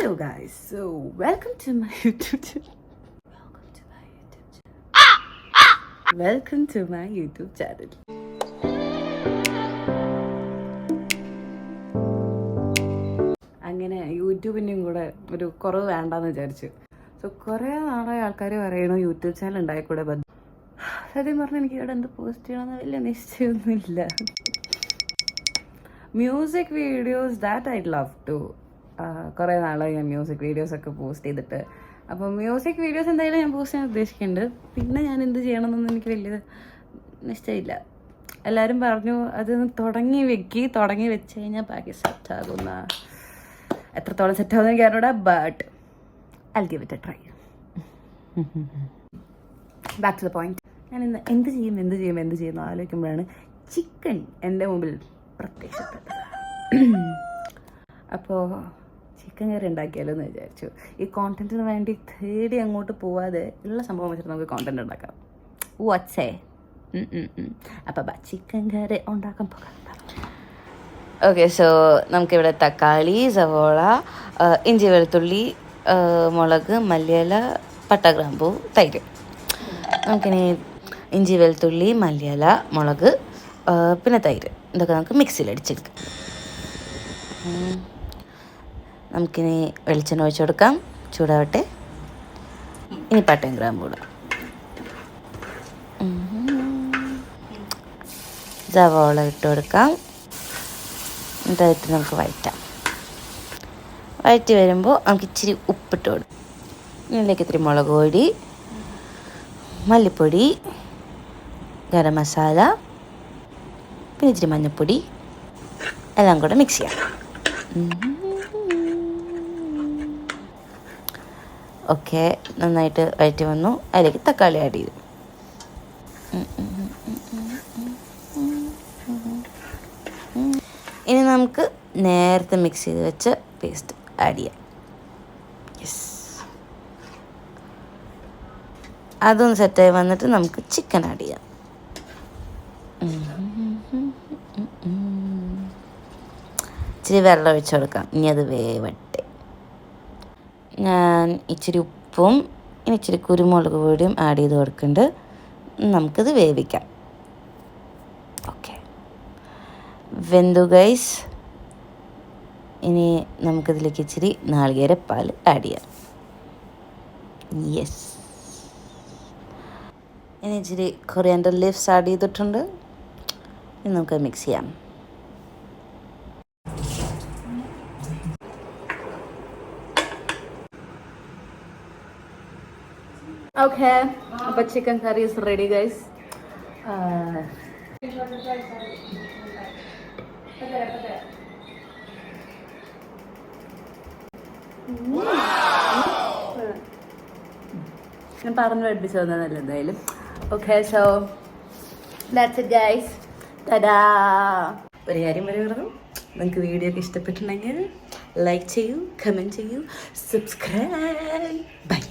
Hello guys, so welcome to my YouTube channel. Welcome to my YouTube channel. അങ്ങനെ യൂട്യൂബിൻ്റെയും കൂടെ ഒരു കുറവ് വേണ്ടെന്ന് വിചാരിച്ചു. സോ കുറേ നാളായി ആൾക്കാർ പറയണു യൂട്യൂബ് ചാനൽ ഉണ്ടായിക്കൂടെ. സത്യം പറഞ്ഞാൽ എനിക്ക് ഇവിടെ എന്ത് പോസ്റ്റ് ചെയ്യണമെന്ന് വലിയ നിശ്ചയമൊന്നുമില്ല. Music videos that I love to. കുറേ നാളായി ഞാൻ മ്യൂസിക് വീഡിയോസൊക്കെ പോസ്റ്റ് ചെയ്തിട്ട്. അപ്പോൾ മ്യൂസിക് വീഡിയോസ് എന്തായാലും ഞാൻ പോസ്റ്റ് ചെയ്യാൻ ഉദ്ദേശിക്കുന്നുണ്ട്. പിന്നെ ഞാൻ എന്ത് ചെയ്യണമെന്നൊന്നും എനിക്ക് വലിയ നിശ്ചയമില്ല. എല്ലാവരും പറഞ്ഞു അത് തുടങ്ങി വെച്ച് കഴിഞ്ഞാൽ ബാക്കി സെറ്റാകുന്ന. എത്രത്തോളം സെറ്റാകുന്ന എനിക്ക് അറിഞ്ഞൂടാ, but I give it a try. Back to the point. ഞാൻ ഇന്ന് എന്ത് ചെയ്യും ആലോചിക്കുമ്പോഴാണ് ചിക്കൻ എൻ്റെ മുമ്പിൽ പ്രത്യക്ഷപ്പെട്ടത്. അപ്പോൾ ചിക്കൻ കറി ഉണ്ടാക്കിയാലോ എന്ന് വിചാരിച്ചു. ഈ കോണ്ടന്റിന് വേണ്ടി തേടി അങ്ങോട്ട് പോവാതെ ഉള്ള സംഭവം വെച്ചിട്ട് നമുക്ക് കോണ്ടന്റ് ഉണ്ടാക്കാം. വാട്സേ അപ്പം ചിക്കൻ കറി ഉണ്ടാക്കാൻ പോകാം. ഓക്കെ, സോ നമുക്കിവിടെ തക്കാളി, സവോള, ഇഞ്ചി, വെളുത്തുള്ളി, മുളക്, മല്ലിയില, പട്ട, ഗ്രാമ്പൂ, തൈര്. നമുക്കിനി ഇഞ്ചി, വെളുത്തുള്ളി, മല്ലിയില, മുളക്, പിന്നെ തൈര് ഇതൊക്കെ നമുക്ക് മിക്സിയിൽ അടിച്ചെടുക്കാം. നമുക്കിനി വെളിച്ചെണ്ണ ഒഴിച്ചു കൊടുക്കാം. ചൂടാവട്ടെ. ഇനി പട്ടയും ഗ്രാമ്പൂ ഇടാം. സവോള ഇട്ട് കൊടുക്കാം. എന്നിട്ട് നമുക്ക് വഴറ്റി വരുമ്പോൾ നമുക്ക് ഇച്ചിരി ഉപ്പിട്ട് കൊടുക്കും. ഇതിലേക്ക് ഇത്തിരി മുളക് പൊടി, മല്ലിപ്പൊടി, ഗരം മസാല, പിന്നെ ഇച്ചിരി മഞ്ഞൾപ്പൊടി എല്ലാം കൂടെ മിക്സ് ചെയ്യാം. ഓക്കെ, നന്നായിട്ട് വഴറ്റി വന്നു. അതിലേക്ക് തക്കാളി ആഡ് ചെയ്തു. ഇനി നമുക്ക് നേരത്തെ മിക്സ് ചെയ്ത് വെച്ച പേസ്റ്റ് ആഡ് ചെയ്യാം. യെസ്, അതൊന്ന് സെറ്റായി വന്നിട്ട് നമുക്ക് ചിക്കൻ ആഡ് ചെയ്യാം. ഇച്ചിരി വെള്ളം ഒഴിച്ചു കൊടുക്കാം. ഇനി അത് വേവട്ടെ. ഞാൻ ഇച്ചിരി ഉപ്പും ഇനി ഇച്ചിരി കുരുമുളക് പൊടിയും ആഡ് ചെയ്ത് കൊടുക്കുന്നുണ്ട്. നമുക്കിത് വേവിക്കാം. ഓക്കെ, വെന്തു ഗൈസ്. ഇനി നമുക്കിതിലേക്ക് ഇച്ചിരി നാളികേരപ്പാൽ ആഡ് ചെയ്യാം. യെസ്, ഇനി ഇച്ചിരി കൊറിയാൻഡർ ലീവ്സ് ആഡ് ചെയ്തിട്ടുണ്ട്. ഇനി നമുക്ക് മിക്സ് ചെയ്യാം. ഓക്കെ, അപ്പോൾ chicken curry is ready guys. ഞാൻ പറഞ്ഞു പഠിപ്പിച്ചു തന്നതല്ല എന്തായാലും. Okay, so that's it guys. തടാ. ഒരു കാര്യം പറയുന്നത്, നിങ്ങൾക്ക് വീഡിയോ ഒക്കെ ഇഷ്ടപ്പെട്ടിട്ടുണ്ടെങ്കിൽ ലൈക്ക് ചെയ്യൂ, കമൻറ്റ് ചെയ്യൂ, സബ്സ്ക്രൈബ്. ബൈ.